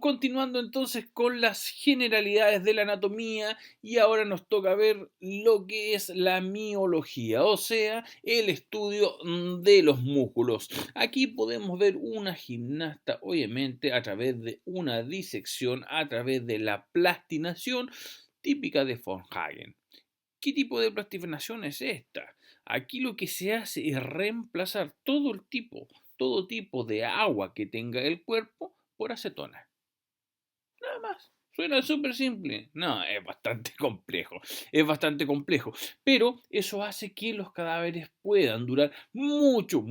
Continuando entonces con las generalidades de la anatomía y ahora nos toca ver lo que es la miología, o sea, el estudio de los músculos. Aquí podemos ver una gimnasta, obviamente, a través de una disección, a través de la plastinación típica de von Hagen. ¿Qué tipo de plastinación es esta? Aquí lo que se hace es reemplazar todo tipo de agua que tenga el cuerpo por acetona. Nada más. Suena súper simple. No, es bastante complejo. Es bastante complejo. Pero eso hace que los cadáveres puedan durar mucho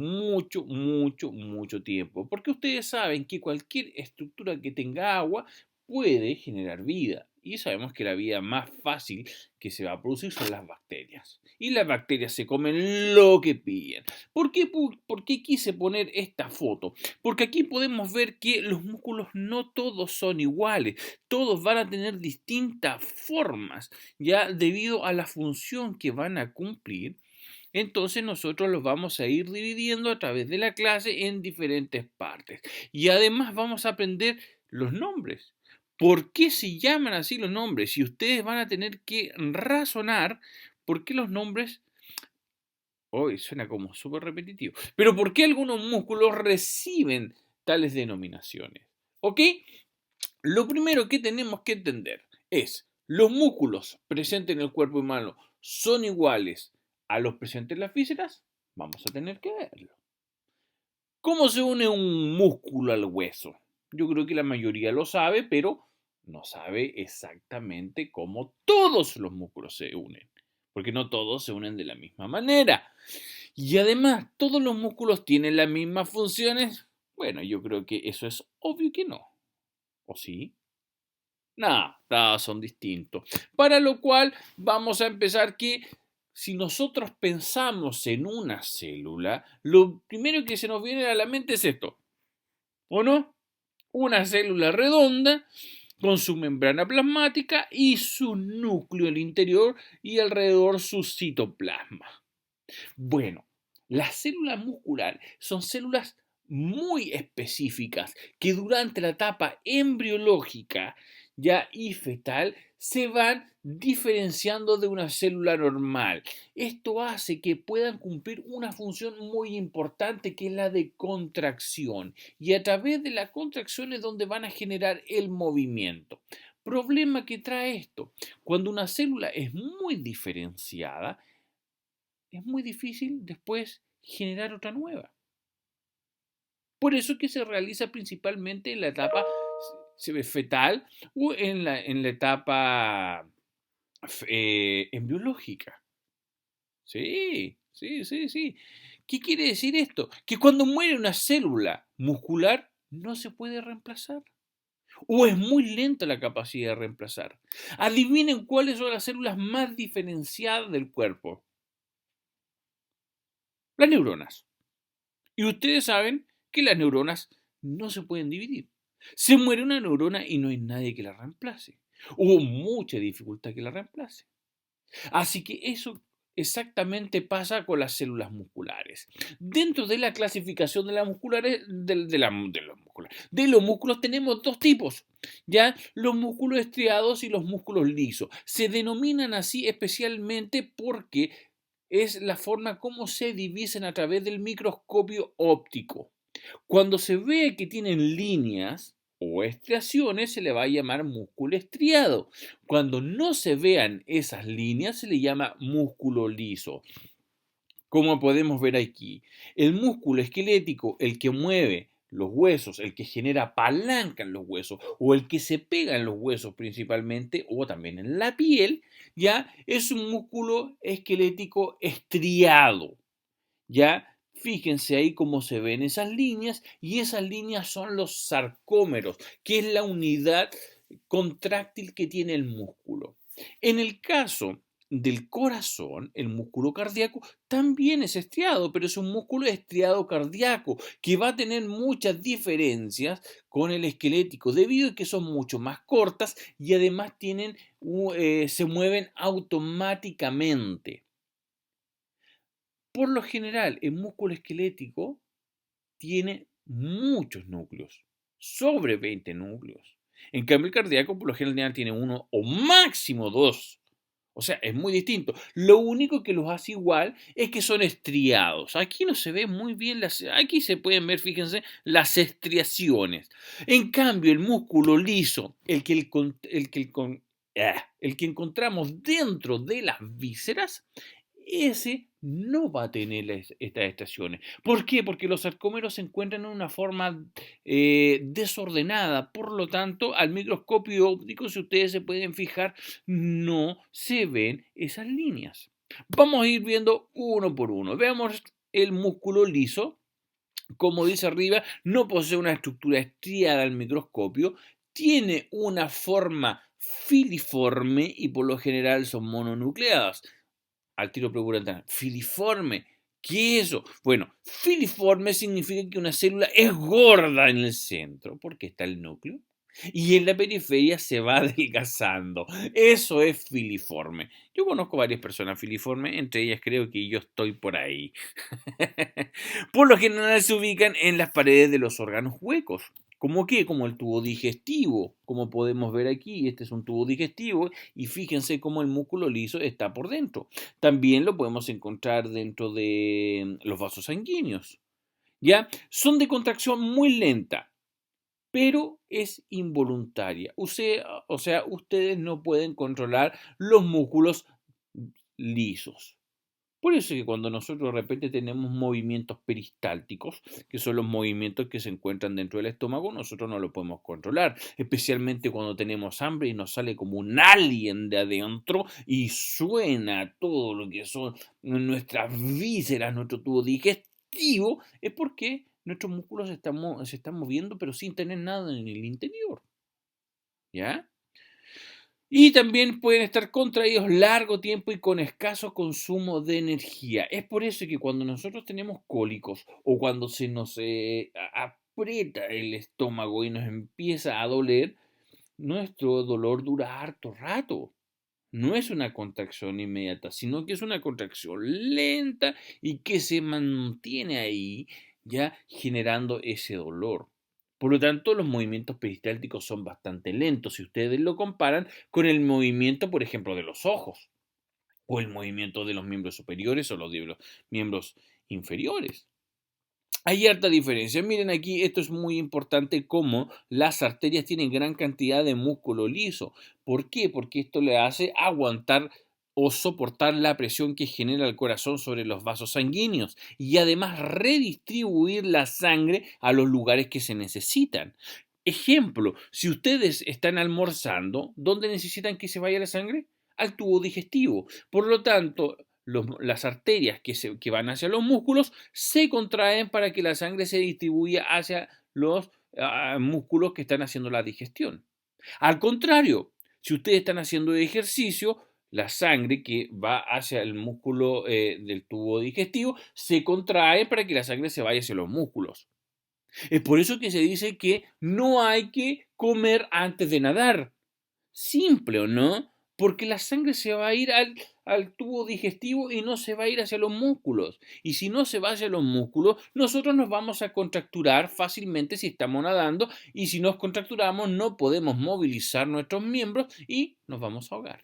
tiempo. Porque ustedes saben que cualquier estructura que tenga agua puede generar vida. Y sabemos que la vida más fácil que se va a producir son las bacterias. Y las bacterias se comen lo que pillan. ¿Por qué quise poner esta foto? Porque aquí podemos ver que los músculos no todos son iguales, todos van a tener distintas formas, ya debido a la función que van a cumplir. Entonces nosotros los vamos a ir dividiendo a través de la clase en diferentes partes. Y además vamos a aprender los nombres. ¿Por qué se llaman así los nombres? Y ustedes van a tener que razonar por qué los nombres. Hoy suena como súper repetitivo. Pero ¿por qué algunos músculos reciben tales denominaciones? ¿Ok? Lo primero que tenemos que entender es, ¿los músculos presentes en el cuerpo humano son iguales a los presentes en las vísceras? Vamos a tener que verlo. ¿Cómo se une un músculo al hueso? Yo creo que la mayoría lo sabe, pero no sabe exactamente cómo todos los músculos se unen, porque no todos se unen de la misma manera. Y además, ¿todos los músculos tienen las mismas funciones? Bueno, yo creo que eso es obvio que no. ¿O sí? No, todos son distintos. Para lo cual vamos a empezar que si nosotros pensamos en una célula, lo primero que se nos viene a la mente es esto, ¿o no? Una célula redonda con su membrana plasmática y su núcleo en el interior y alrededor su citoplasma. Bueno, las células musculares son células muy específicas que durante la etapa embriológica ya y fetal se van diferenciando de una célula normal. Esto hace que puedan cumplir una función muy importante que es la de contracción y a través de la contracción es donde van a generar el movimiento. Problema que trae esto, cuando una célula es muy diferenciada, es muy difícil después generar otra nueva. Por eso es que se realiza principalmente en la etapa fetal o en la etapa embriológica. Sí. ¿Qué quiere decir esto? Que cuando muere una célula muscular no se puede reemplazar. O es muy lenta la capacidad de reemplazar. Adivinen cuáles son las células más diferenciadas del cuerpo. Las neuronas. Y ustedes saben que las neuronas no se pueden dividir. Se muere una neurona y no hay nadie que la reemplace. Hubo mucha dificultad que la reemplace. Así que eso exactamente pasa con las células musculares. Dentro de la clasificación de las musculares, de los músculos tenemos dos tipos, ya los músculos estriados y los músculos lisos. Se denominan así especialmente porque es la forma como se divisen a través del microscopio óptico. Cuando se ve que tienen líneas o estriaciones, se le va a llamar músculo estriado. Cuando no se vean esas líneas, se le llama músculo liso. Como podemos ver aquí, el músculo esquelético, el que mueve los huesos, el que genera palanca en los huesos o el que se pega en los huesos principalmente o también en la piel, ya es un músculo esquelético estriado. Ya fíjense ahí cómo se ven esas líneas y esas líneas son los sarcómeros, que es la unidad contráctil que tiene el músculo. En el caso del corazón, el músculo cardíaco también es estriado, pero es un músculo estriado cardíaco que va a tener muchas diferencias con el esquelético debido a que son mucho más cortas y además se mueven automáticamente. Por lo general, el músculo esquelético tiene muchos núcleos, sobre 20 núcleos. En cambio, el cardíaco por lo general tiene uno o máximo dos. O sea, es muy distinto. Lo único que los hace igual es que son estriados. Aquí no se ve muy bien aquí se pueden ver, fíjense, las estriaciones. En cambio, el músculo liso, el que encontramos dentro de las vísceras, ese no va a tener estas estaciones. ¿Por qué? Porque los sarcómeros se encuentran en una forma desordenada. Por lo tanto, al microscopio óptico, si ustedes se pueden fijar, no se ven esas líneas. Vamos a ir viendo uno por uno. Veamos el músculo liso. Como dice arriba, no posee una estructura estriada al microscopio, tiene una forma filiforme y por lo general son mononucleadas. Al tiro preguntan, filiforme, ¿qué es eso? Bueno, filiforme significa que una célula es gorda en el centro, porque está el núcleo, y en la periferia se va adelgazando. Eso es filiforme. Yo conozco varias personas filiformes, entre ellas creo que yo estoy por ahí. Por lo general se ubican en las paredes de los órganos huecos. ¿Cómo qué? Como el tubo digestivo. Como podemos ver aquí, este es un tubo digestivo y fíjense cómo el músculo liso está por dentro. También lo podemos encontrar dentro de los vasos sanguíneos. ¿Ya? Son de contracción muy lenta, pero es involuntaria. O sea, ustedes no pueden controlar los músculos lisos. Por eso es que cuando nosotros de repente tenemos movimientos peristálticos, que son los movimientos que se encuentran dentro del estómago, nosotros no lo podemos controlar, especialmente cuando tenemos hambre y nos sale como un alien de adentro y suena todo lo que son nuestras vísceras, nuestro tubo digestivo, es porque nuestros músculos se están moviendo pero sin tener nada en el interior. ¿Ya? Y también pueden estar contraídos largo tiempo y con escaso consumo de energía. Es por eso que cuando nosotros tenemos cólicos o cuando se nos aprieta el estómago y nos empieza a doler, nuestro dolor dura harto rato. No es una contracción inmediata, sino que es una contracción lenta y que se mantiene ahí, ya generando ese dolor. Por lo tanto, los movimientos peristálticos son bastante lentos si ustedes lo comparan con el movimiento, por ejemplo, de los ojos o el movimiento de los miembros superiores o los de los miembros inferiores. Hay harta diferencia. Miren aquí, esto es muy importante como las arterias tienen gran cantidad de músculo liso. ¿Por qué? Porque esto le hace aguantar o soportar la presión que genera el corazón sobre los vasos sanguíneos y además redistribuir la sangre a los lugares que se necesitan. Ejemplo, si ustedes están almorzando, ¿dónde necesitan que se vaya la sangre? Al tubo digestivo. Por lo tanto, las arterias que van hacia los músculos se contraen para que la sangre se distribuya hacia los músculos que están haciendo la digestión. Al contrario, si ustedes están haciendo ejercicio, la sangre que va hacia el músculo del tubo digestivo se contrae para que la sangre se vaya hacia los músculos. Es por eso que se dice que no hay que comer antes de nadar. Simple, ¿o no? Porque la sangre se va a ir al tubo digestivo y no se va a ir hacia los músculos. Y si no se va hacia los músculos, nosotros nos vamos a contracturar fácilmente si estamos nadando y si nos contracturamos no podemos movilizar nuestros miembros y nos vamos a ahogar.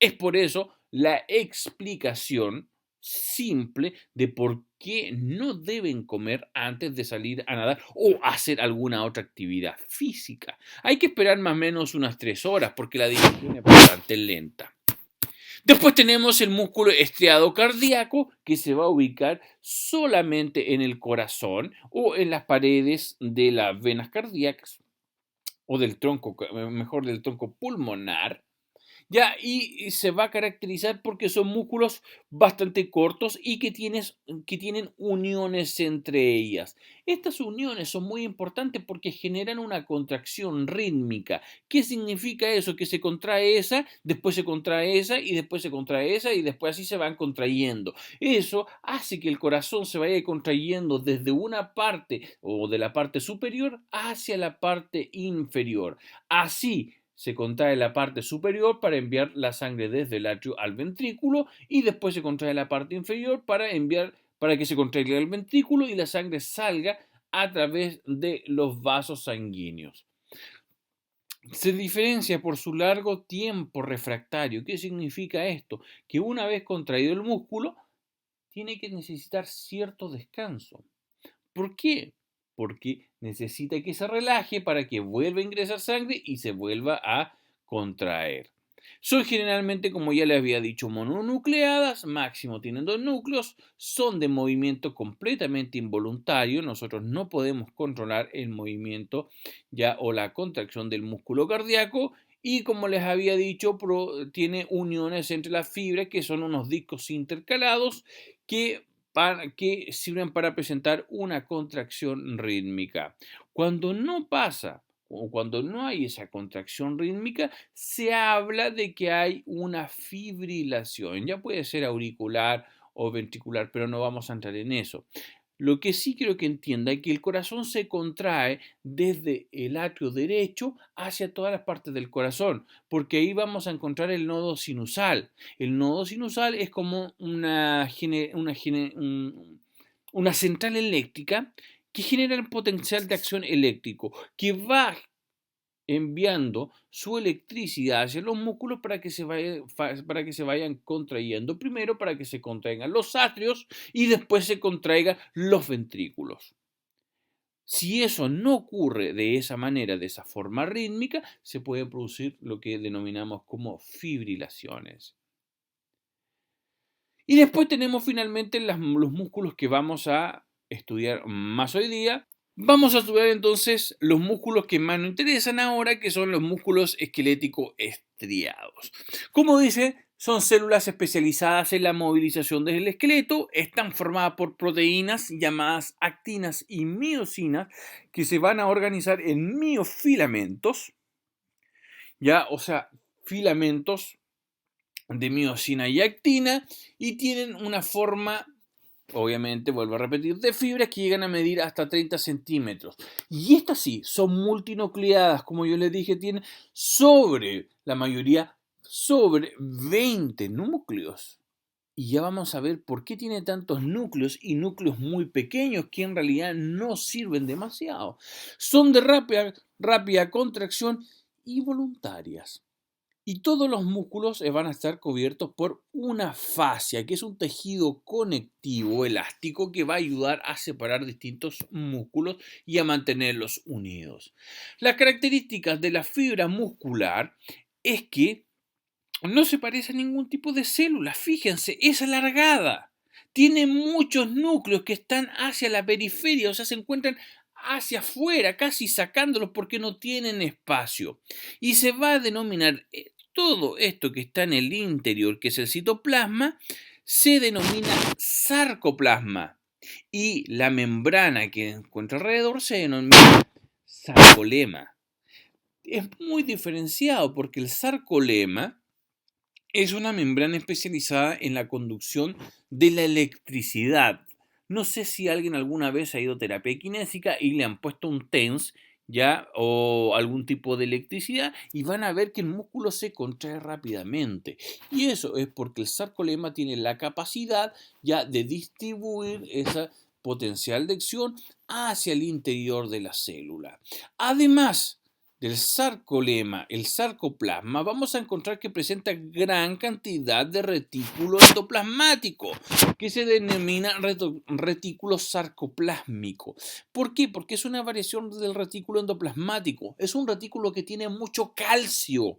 Es por eso la explicación simple de por qué no deben comer antes de salir a nadar o hacer alguna otra actividad física. Hay que esperar más o menos unas 3 horas porque la digestión es bastante lenta. Después tenemos el músculo estriado cardíaco que se va a ubicar solamente en el corazón o en las paredes de las venas cardíacas o del tronco, mejor del tronco pulmonar. Ya, y se va a caracterizar porque son músculos bastante cortos y que tienen uniones entre ellas. Estas uniones son muy importantes porque generan una contracción rítmica. ¿Qué significa eso? Que se contrae esa, después se contrae esa y después se contrae esa y después así se van contrayendo. Eso hace que el corazón se vaya contrayendo desde una parte o de la parte superior hacia la parte inferior. Así se contrae la parte superior para enviar la sangre desde el atrio al ventrículo y después se contrae la parte inferior para que se contraiga el ventrículo y la sangre salga a través de los vasos sanguíneos. Se diferencia por su largo tiempo refractario. ¿Qué significa esto? Que una vez contraído el músculo, tiene que necesitar cierto descanso. ¿Por qué? Porque necesita que se relaje para que vuelva a ingresar sangre y se vuelva a contraer. Son generalmente, como ya les había dicho, mononucleadas, máximo tienen 2 núcleos, son de movimiento completamente involuntario, nosotros no podemos controlar el movimiento ya o la contracción del músculo cardíaco y como les había dicho, tiene uniones entre las fibras que son unos discos intercalados que sirven para presentar una contracción rítmica. Cuando no pasa o cuando no hay esa contracción rítmica, se habla de que hay una fibrilación. Ya puede ser auricular o ventricular, pero no vamos a entrar en eso. Lo que sí quiero que entienda es que el corazón se contrae desde el atrio derecho hacia todas las partes del corazón, porque ahí vamos a encontrar el nodo sinusal. El nodo sinusal es como una central eléctrica que genera el potencial de acción eléctrico, que va enviando su electricidad hacia los músculos para que se vayan contrayendo. Primero para que se contraigan los atrios y después se contraigan los ventrículos. Si eso no ocurre de esa manera, de esa forma rítmica, se puede producir lo que denominamos como fibrilaciones. Y después tenemos finalmente los músculos que vamos a estudiar más hoy día. Vamos a estudiar entonces los músculos que más nos interesan ahora, que son los músculos esqueléticos estriados. Como dice, son células especializadas en la movilización del esqueleto, están formadas por proteínas llamadas actinas y miosinas que se van a organizar en miofilamentos, ya, o sea, filamentos de miosina y actina y tienen una forma, obviamente, vuelvo a repetir, de fibras que llegan a medir hasta 30 centímetros. Y estas sí, son multinucleadas, como yo les dije, tienen la mayoría, sobre 20 núcleos. Y ya vamos a ver por qué tiene tantos núcleos y núcleos muy pequeños que en realidad no sirven demasiado. Son de rápida contracción y voluntarias. Y todos los músculos van a estar cubiertos por una fascia, que es un tejido conectivo elástico que va a ayudar a separar distintos músculos y a mantenerlos unidos. Las características de la fibra muscular es que no se parece a ningún tipo de célula. Fíjense, es alargada. Tiene muchos núcleos que están hacia la periferia, o sea, se encuentran hacia afuera, casi sacándolos porque no tienen espacio. Y se va a denominar todo esto que está en el interior, que es el citoplasma, se denomina sarcoplasma. Y la membrana que encuentra alrededor se denomina sarcolema. Es muy diferenciado porque el sarcolema es una membrana especializada en la conducción de la electricidad. No sé si alguien alguna vez ha ido a terapia kinésica y le han puesto un TENS ya o algún tipo de electricidad y van a ver que el músculo se contrae rápidamente. Y eso es porque el sarcolema tiene la capacidad ya de distribuir ese potencial de acción hacia el interior de la célula. Además del sarcolema, el sarcoplasma, vamos a encontrar que presenta gran cantidad de retículo endoplasmático, que se denomina retículo sarcoplásmico. ¿Por qué? Porque es una variación del retículo endoplasmático. Es un retículo que tiene mucho calcio.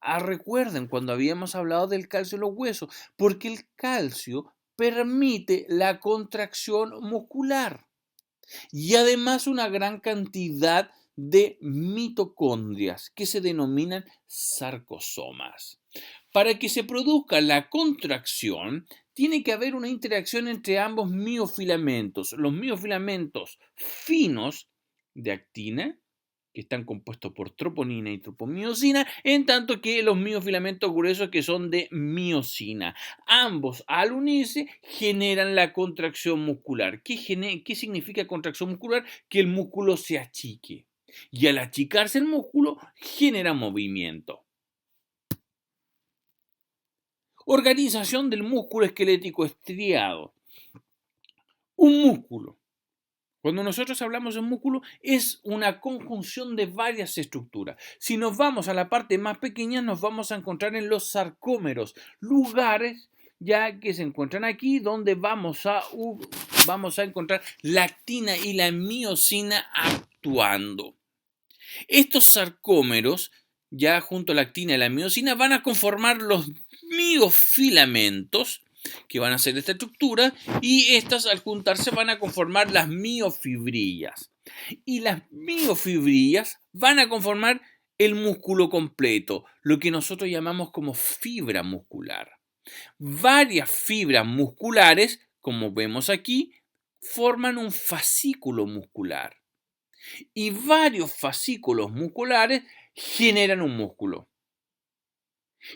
Recuerden cuando habíamos hablado del calcio en los huesos, porque el calcio permite la contracción muscular y además una gran cantidad de mitocondrias que se denominan sarcosomas. Para que se produzca la contracción, tiene que haber una interacción entre ambos miofilamentos. Los miofilamentos finos de actina, que están compuestos por troponina y tropomiosina, en tanto que los miofilamentos gruesos que son de miosina. Ambos, al unirse, generan la contracción muscular. ¿Qué significa contracción muscular? Que el músculo se achique. Y al achicarse el músculo, genera movimiento. Organización del músculo esquelético estriado. Un músculo Cuando nosotros hablamos de músculo es una conjunción de varias estructuras. Si nos vamos a la parte más pequeña nos vamos a encontrar en los sarcómeros, lugares ya que se encuentran aquí donde vamos a encontrar la actina y la miosina actuando. Estos sarcómeros, ya junto a la actina y la miosina, van a conformar los miofilamentos, que van a ser esta estructura, y estas al juntarse van a conformar las miofibrillas. Y las miofibrillas van a conformar el músculo completo, lo que nosotros llamamos como fibra muscular. Varias fibras musculares, como vemos aquí, forman un fascículo muscular. Y varios fascículos musculares generan un músculo.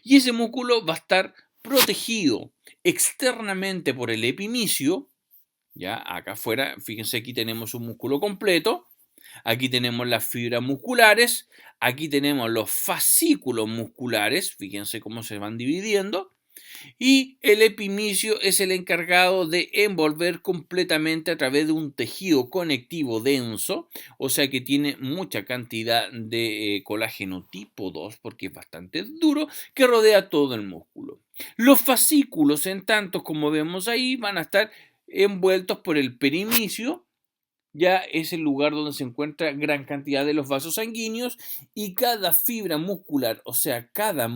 Y ese músculo va a estar protegido externamente por el epimisio. Ya acá afuera, fíjense, aquí tenemos un músculo completo. Aquí tenemos las fibras musculares. Aquí tenemos los fascículos musculares. Fíjense cómo se van dividiendo. Y el epimisio es el encargado de envolver completamente a través de un tejido conectivo denso, o sea que tiene mucha cantidad de colágeno tipo 2 porque es bastante duro, que rodea todo el músculo. Los fascículos, en tanto como vemos ahí, van a estar envueltos por el perimisio. Ya es el lugar donde se encuentra gran cantidad de los vasos sanguíneos y cada fibra muscular, o sea, cada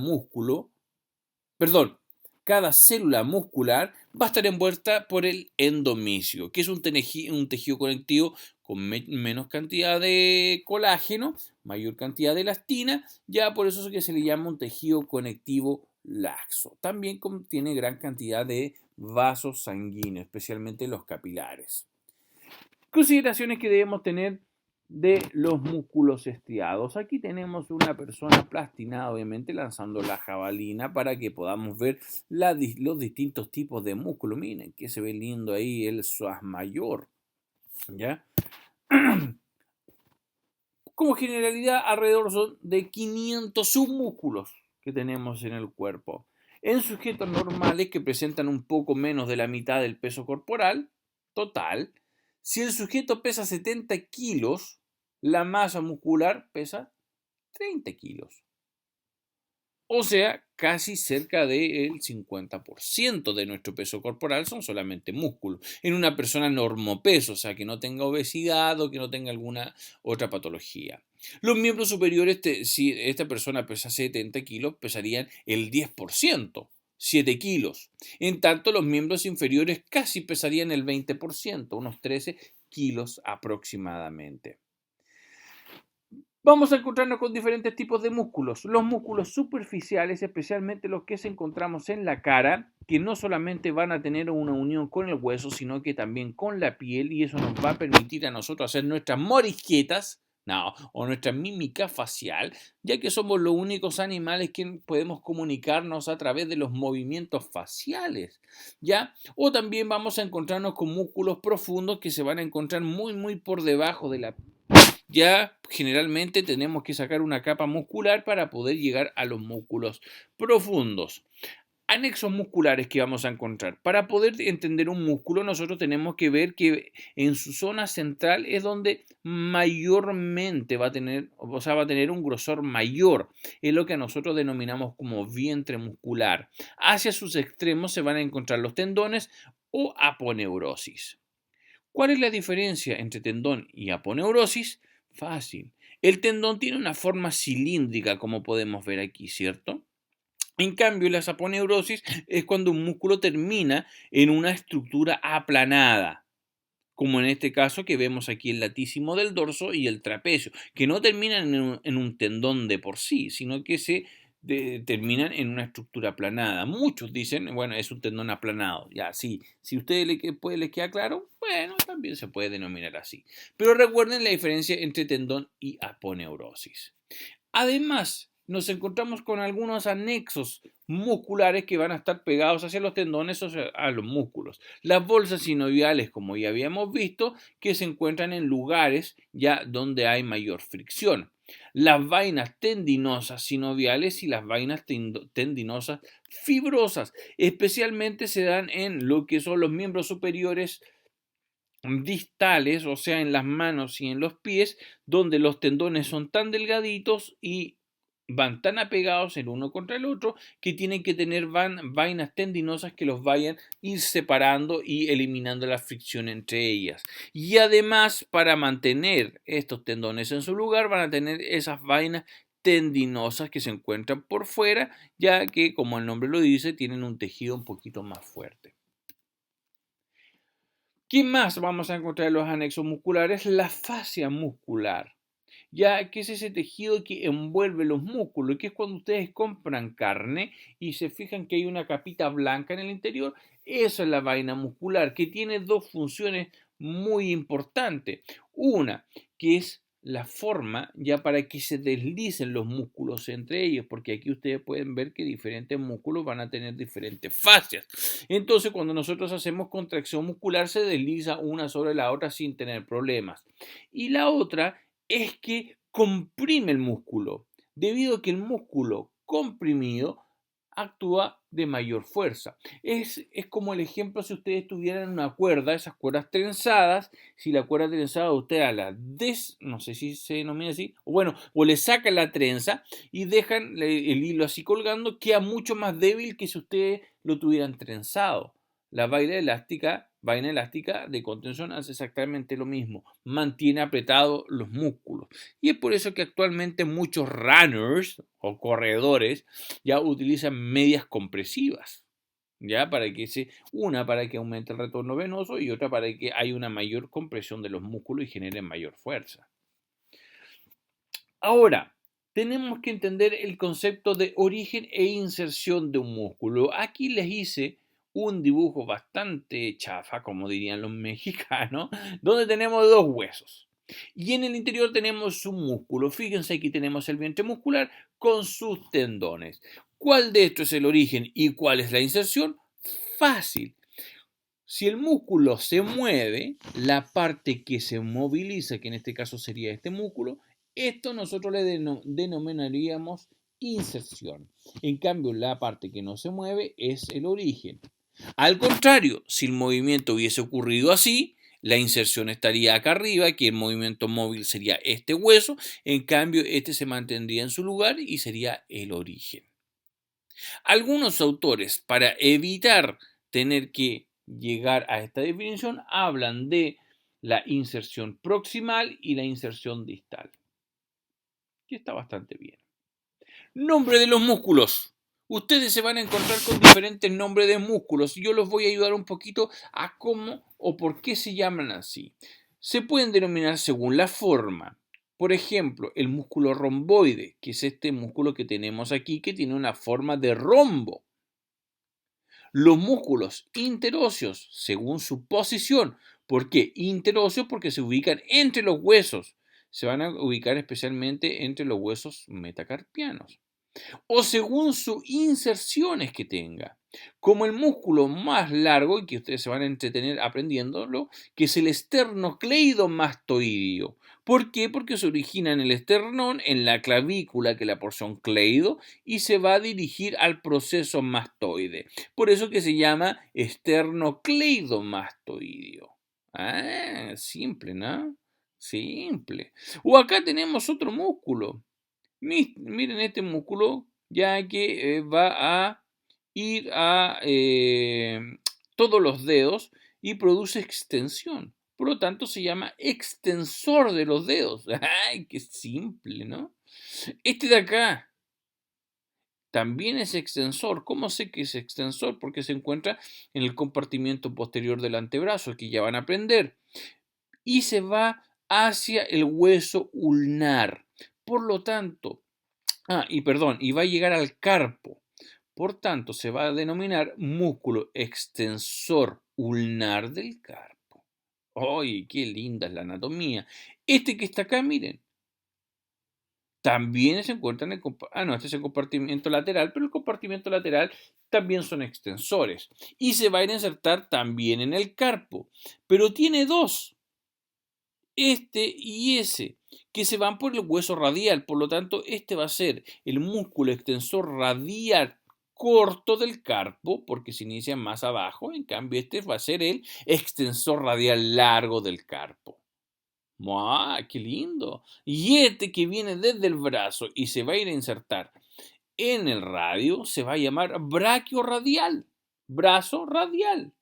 célula muscular va a estar envuelta por el endomisio, que es un tejido conectivo con menos cantidad de colágeno, mayor cantidad de elastina, ya por eso es que se le llama un tejido conectivo laxo. También contiene gran cantidad de vasos sanguíneos, especialmente los capilares. Consideraciones que debemos tener de los músculos estriados. Aquí tenemos una persona plastinada, obviamente, lanzando la jabalina para que podamos ver los distintos tipos de músculo. Miren que se ve lindo ahí el psoas mayor. ¿Ya? Como generalidad, alrededor son de 500 submúsculos que tenemos en el cuerpo. En sujetos normales que presentan un poco menos de la mitad del peso corporal total, si el sujeto pesa 70 kilos, la masa muscular pesa 30 kilos. O sea, casi cerca del 50% de nuestro peso corporal son solamente músculos. En una persona normopeso, o sea, que no tenga obesidad o que no tenga alguna otra patología. Los miembros superiores, si esta persona pesa 70 kilos, pesarían el 10%. 7 kilos. En tanto, los miembros inferiores casi pesarían el 20%, unos 13 kilos aproximadamente. Vamos a encontrarnos con diferentes tipos de músculos. Los músculos superficiales, especialmente los que encontramos en la cara, que no solamente van a tener una unión con el hueso, sino que también con la piel, y eso nos va a permitir a nosotros hacer nuestras morisquetas, o nuestra mímica facial, ya que somos los únicos animales que podemos comunicarnos a través de los movimientos faciales, ¿ya? O también vamos a encontrarnos con músculos profundos que se van a encontrar muy por debajo de la piel. Ya generalmente tenemos que sacar una capa muscular para poder llegar a los músculos profundos. Anexos musculares que vamos a encontrar. Para poder entender un músculo, nosotros tenemos que ver que en su zona central es donde mayormente va a tener un grosor mayor. Es lo que nosotros denominamos como vientre muscular. Hacia sus extremos se van a encontrar los tendones o aponeurosis. ¿Cuál es la diferencia entre tendón y aponeurosis? Fácil. El tendón tiene una forma cilíndrica, como podemos ver aquí, ¿cierto? En cambio, la aponeurosis es cuando un músculo termina en una estructura aplanada, como en este caso que vemos aquí el latísimo del dorso y el trapecio, que no terminan en un tendón de por sí, sino que terminan en una estructura aplanada. Muchos dicen, bueno, es un tendón aplanado. Ya, sí, si a ustedes les queda claro, bueno, también se puede denominar así. Pero recuerden la diferencia entre tendón y aponeurosis. Además, nos encontramos con algunos anexos musculares que van a estar pegados hacia los tendones o a los músculos. Las bolsas sinoviales, como ya habíamos visto, que se encuentran en lugares ya donde hay mayor fricción. Las vainas tendinosas sinoviales y las vainas tendinosas fibrosas, especialmente se dan en lo que son los miembros superiores distales, o sea, en las manos y en los pies, donde los tendones son tan delgaditos y van tan apegados el uno contra el otro que tienen que tener vainas tendinosas que los vayan a ir separando y eliminando la fricción entre ellas. Y además, para mantener estos tendones en su lugar, van a tener esas vainas tendinosas que se encuentran por fuera, ya que, como el nombre lo dice, tienen un tejido un poquito más fuerte. ¿Qué más vamos a encontrar en los anexos musculares? La fascia muscular, ya que es ese tejido que envuelve los músculos, que es cuando ustedes compran carne y se fijan que hay una capita blanca en el interior. Eso es la vaina muscular, que tiene dos funciones muy importantes. Una, que es la forma ya para que se deslicen los músculos entre ellos, porque aquí ustedes pueden ver que diferentes músculos van a tener diferentes fascias. Entonces, cuando nosotros hacemos contracción muscular, se desliza una sobre la otra sin tener problemas. Y la otra es que comprime el músculo, debido a que el músculo comprimido actúa de mayor fuerza. Es como el ejemplo si ustedes tuvieran una cuerda, esas cuerdas trenzadas, si la cuerda trenzada usted no sé si se denomina así, o bueno, o le sacan la trenza y dejan el hilo así colgando, queda mucho más débil que si ustedes lo tuvieran trenzado. La vaina elástica de contención hace exactamente lo mismo, mantiene apretados los músculos. Y es por eso que actualmente muchos runners o corredores ya utilizan medias compresivas, ya para que aumente el retorno venoso y otra para que haya una mayor compresión de los músculos y genere mayor fuerza. Ahora, tenemos que entender el concepto de origen e inserción de un músculo. Aquí les hice un dibujo bastante chafa, como dirían los mexicanos, donde tenemos dos huesos. Y en el interior tenemos un músculo. Fíjense, aquí tenemos el vientre muscular con sus tendones. ¿Cuál de estos es el origen y cuál es la inserción? Fácil. Si el músculo se mueve, la parte que se moviliza, que en este caso sería este músculo, esto nosotros le denominaríamos inserción. En cambio, la parte que no se mueve es el origen. Al contrario, si el movimiento hubiese ocurrido así, la inserción estaría acá arriba, que el movimiento móvil sería este hueso, en cambio este se mantendría en su lugar y sería el origen. Algunos autores, para evitar tener que llegar a esta definición, hablan de la inserción proximal y la inserción distal, que está bastante bien. Nombre de los músculos. Ustedes se van a encontrar con diferentes nombres de músculos y yo los voy a ayudar un poquito a cómo o por qué se llaman así. Se pueden denominar según la forma. Por ejemplo, el músculo romboide, que es este músculo que tenemos aquí, que tiene una forma de rombo. Los músculos interóseos, según su posición. ¿Por qué? Interóseos porque se ubican entre los huesos. Se van a ubicar especialmente entre los huesos metacarpianos. O según sus inserciones que tenga. Como el músculo más largo, y que ustedes se van a entretener aprendiéndolo, que es el esternocleidomastoideo. ¿Por qué? Porque se origina en el esternón, en la clavícula, que es la porción cleido, y se va a dirigir al proceso mastoide. Por eso que se llama esternocleidomastoideo. Ah, simple, ¿no? Simple. O acá tenemos otro músculo. Miren este músculo, ya que va a ir a todos los dedos y produce extensión. Por lo tanto, se llama extensor de los dedos. ¡Ay, qué simple!, ¿no? Este de acá también es extensor. ¿Cómo sé que es extensor? Porque se encuentra en el compartimiento posterior del antebrazo, que ya van a aprender. Y se va hacia el hueso ulnar. Por lo tanto, y va a llegar al carpo. Por tanto, se va a denominar músculo extensor ulnar del carpo. ¡Ay, qué linda es la anatomía! Este que está acá, miren, también se encuentra en este es el compartimiento lateral, pero el compartimiento lateral también son extensores. Y se va a insertar también en el carpo. Pero tiene dos, este y ese, que se van por el hueso radial. Por lo tanto, este va a ser el músculo extensor radial corto del carpo porque se inicia más abajo. En cambio, este va a ser el extensor radial largo del carpo. ¡Ah, qué lindo! Y este que viene desde el brazo y se va a ir a insertar en el radio se va a llamar braquio radial. Brazo radial.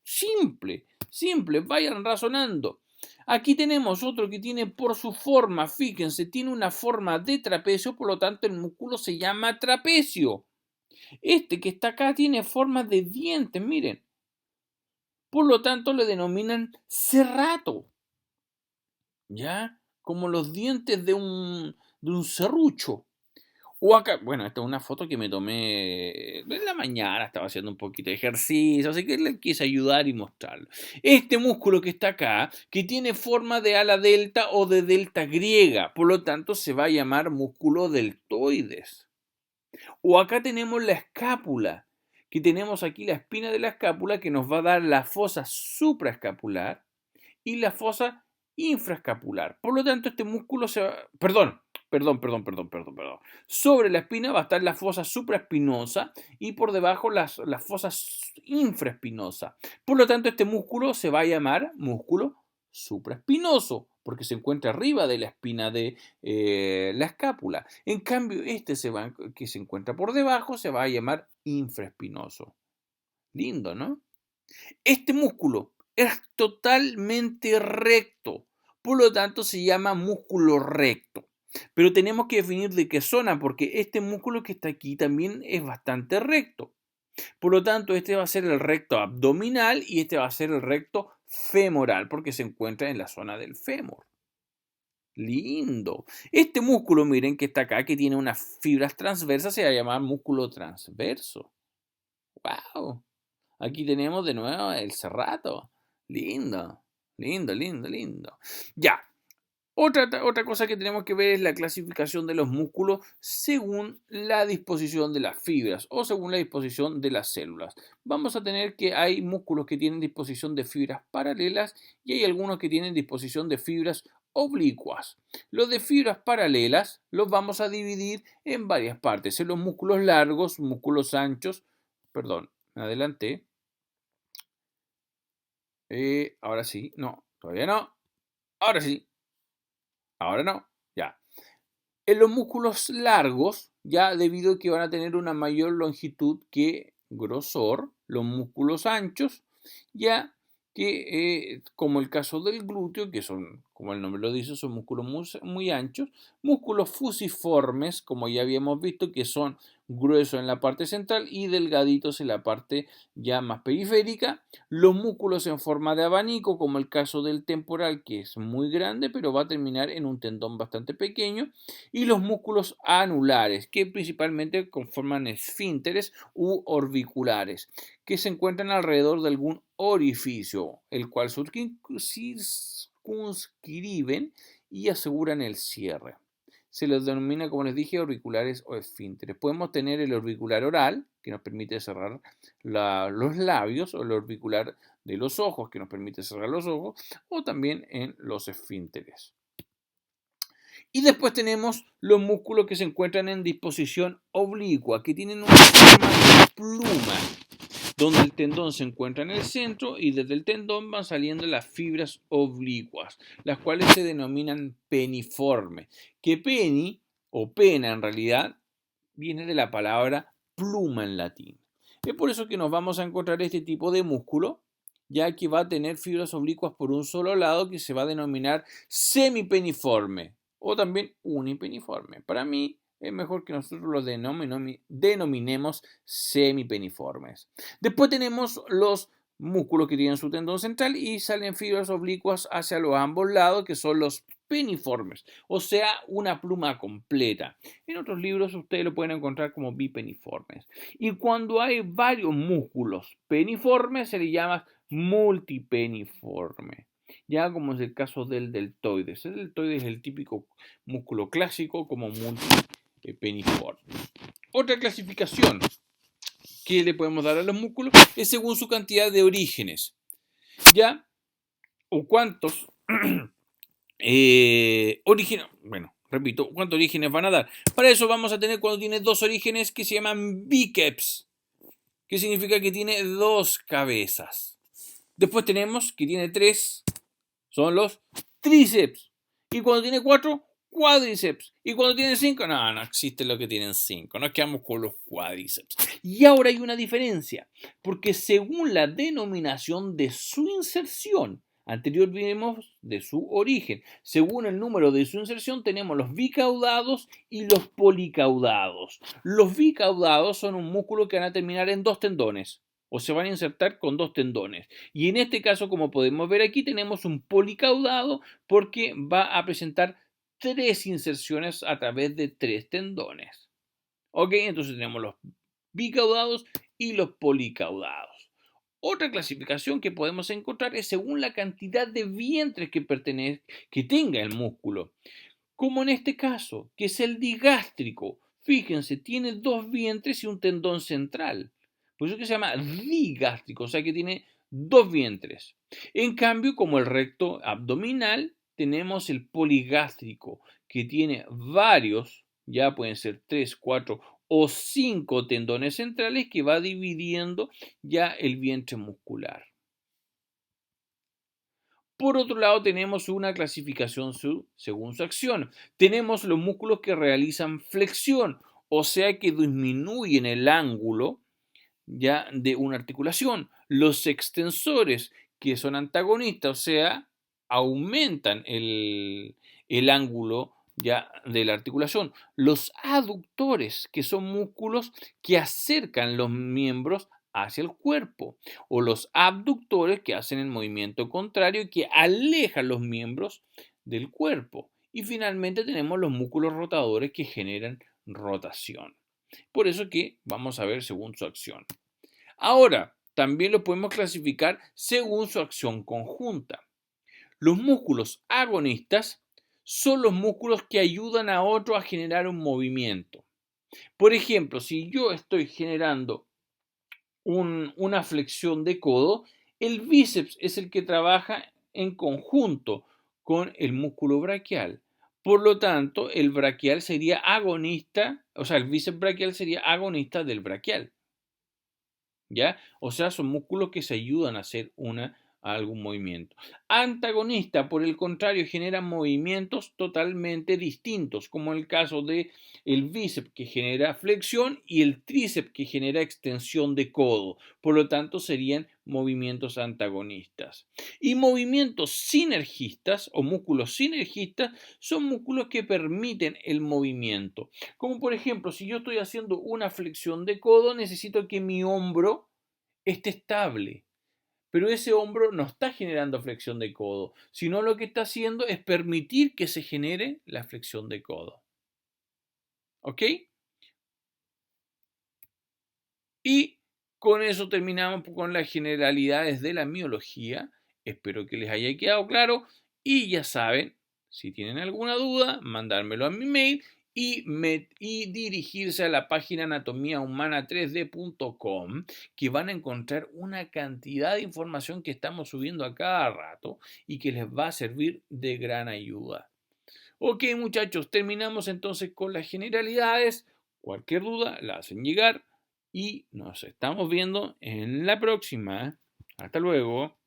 Simple, simple, vayan razonando. Aquí tenemos otro que tiene por su forma, fíjense, tiene una forma de trapecio, por lo tanto el músculo se llama trapecio. Este que está acá tiene forma de dientes, miren. Por lo tanto le denominan serrato. ¿Ya? Como los dientes de un serrucho. O acá, bueno, esta es una foto que me tomé en la mañana, estaba haciendo un poquito de ejercicio, así que le quise ayudar y mostrarlo. Este músculo que está acá, que tiene forma de ala delta o de delta griega, por lo tanto se va a llamar músculo deltoides. O acá tenemos la escápula, que tenemos aquí la espina de la escápula que nos va a dar la fosa supraescapular y la fosa infraescapular. Por lo tanto, este músculo se va... Perdón. Sobre la espina va a estar la fosa supraespinosa y por debajo la fosa infraespinosa. Por lo tanto, este músculo se va a llamar músculo supraespinoso porque se encuentra arriba de la espina de la escápula. En cambio, que se encuentra por debajo se va a llamar infraespinoso. Lindo, ¿no? Este músculo es totalmente recto, por lo tanto se llama músculo recto. Pero tenemos que definir de qué zona, porque este músculo que está aquí también es bastante recto. Por lo tanto, este va a ser el recto abdominal y este va a ser el recto femoral, porque se encuentra en la zona del fémur. Lindo. Este músculo, miren que está acá, que tiene unas fibras transversas, se va a llamar músculo transverso. ¡Wow! Aquí tenemos de nuevo el serrato. Lindo, lindo, lindo, lindo. Ya. Otra cosa que tenemos que ver es la clasificación de los músculos según la disposición de las fibras o según la disposición de las células. Vamos a tener que hay músculos que tienen disposición de fibras paralelas y hay algunos que tienen disposición de fibras oblicuas. Los de fibras paralelas los vamos a dividir en varias partes. En los músculos largos, músculos anchos, perdón, me adelanté. Ahora sí, no, todavía no. Ahora sí, ahora no, ya. En los músculos largos, ya debido a que van a tener una mayor longitud que grosor, los músculos anchos, ya que como el caso del glúteo, que son, como el nombre lo dice, son músculos muy anchos, músculos fusiformes, como ya habíamos visto, que son gruesos en la parte central y delgaditos en la parte ya más periférica, los músculos en forma de abanico, como el caso del temporal, que es muy grande, pero va a terminar en un tendón bastante pequeño, y los músculos anulares, que principalmente conforman esfínteres u orbiculares, que se encuentran alrededor de algún orificio, el cual circunscriben y aseguran el cierre. Se los denomina, como les dije, orbiculares o esfínteres. Podemos tener el orbicular oral, que nos permite cerrar los labios, o el orbicular de los ojos, que nos permite cerrar los ojos, o también en los esfínteres. Y después tenemos los músculos que se encuentran en disposición oblicua, que tienen una forma de pluma, donde el tendón se encuentra en el centro y desde el tendón van saliendo las fibras oblicuas, las cuales se denominan peniformes. Que peni, o pena en realidad, viene de la palabra pluma en latín. Es por eso que nos vamos a encontrar este tipo de músculo, ya que va a tener fibras oblicuas por un solo lado, que se va a denominar semipeniforme o también unipeniforme. Para mí es mejor que nosotros los denominemos semipeniformes. Después tenemos los músculos que tienen su tendón central y salen fibras oblicuas hacia los ambos lados, que son los peniformes, o sea, una pluma completa. En otros libros ustedes lo pueden encontrar como bipeniformes. Y cuando hay varios músculos peniformes se le llama multipeniforme, ya como es el caso del deltoides. El deltoides es el típico músculo clásico como multipeniforme. Otra clasificación que le podemos dar a los músculos es según su cantidad de orígenes, ¿ya? O cuántos orígenes, bueno, repito, ¿cuántos orígenes van a dar? Para eso vamos a tener cuando tiene dos orígenes que se llaman bíceps, que significa que tiene dos cabezas. Después tenemos que tiene tres, son los tríceps. Y cuando tiene cuatro, cuádriceps. Y cuando tiene cinco, no existe lo que tienen cinco. Nos quedamos con los cuádriceps. Y ahora hay una diferencia, porque según la denominación de su inserción, anterior vimos de su origen, según el número de su inserción tenemos los bicaudados y los policaudados. Los bicaudados son un músculo que van a terminar en dos tendones, o se van a insertar con dos tendones. Y en este caso, como podemos ver aquí, tenemos un policaudado porque va a presentar tres inserciones a través de tres tendones. ¿Ok? Entonces tenemos los bicaudados y los policaudados. Otra clasificación que podemos encontrar es según la cantidad de vientres que tenga el músculo. Como en este caso, que es el digástrico. Fíjense, tiene dos vientres y un tendón central. Por eso que se llama digástrico, o sea que tiene dos vientres. En cambio, como el recto abdominal, tenemos el poligástrico, que tiene varios, ya pueden ser 3, 4 o 5 tendones centrales que va dividiendo ya el vientre muscular. Por otro lado, tenemos una clasificación según su acción. Tenemos los músculos que realizan flexión, o sea que disminuyen el ángulo ya de una articulación. Los extensores, que son antagonistas, o sea, aumentan el ángulo ya de la articulación. Los aductores, que son músculos que acercan los miembros hacia el cuerpo, o los abductores, que hacen el movimiento contrario y que alejan los miembros del cuerpo. Y finalmente tenemos los músculos rotadores que generan rotación. Por eso que vamos a ver según su acción. Ahora, también lo podemos clasificar según su acción conjunta. Los músculos agonistas son los músculos que ayudan a otro a generar un movimiento. Por ejemplo, si yo estoy generando una flexión de codo, el bíceps es el que trabaja en conjunto con el músculo braquial. Por lo tanto, el braquial sería agonista, o sea, el bíceps braquial sería agonista del braquial. ¿Ya? O sea, son músculos que se ayudan a hacer algún movimiento. Antagonista, por el contrario, generan movimientos totalmente distintos, como el caso de el bíceps que genera flexión y el tríceps que genera extensión de codo. Por lo tanto, serían movimientos antagonistas. Y movimientos sinergistas o músculos sinergistas son músculos que permiten el movimiento. Como por ejemplo, si yo estoy haciendo una flexión de codo, necesito que mi hombro esté estable. Pero ese hombro no está generando flexión de codo, sino lo que está haciendo es permitir que se genere la flexión de codo. ¿Ok? Y con eso terminamos con las generalidades de la miología. Espero que les haya quedado claro. Y ya saben, si tienen alguna duda, mandármelo a mi mail y dirigirse a la página anatomiahumana3d.com, que van a encontrar una cantidad de información que estamos subiendo a cada rato y que les va a servir de gran ayuda. Ok, muchachos, terminamos entonces con las generalidades. Cualquier duda la hacen llegar y nos estamos viendo en la próxima. Hasta luego.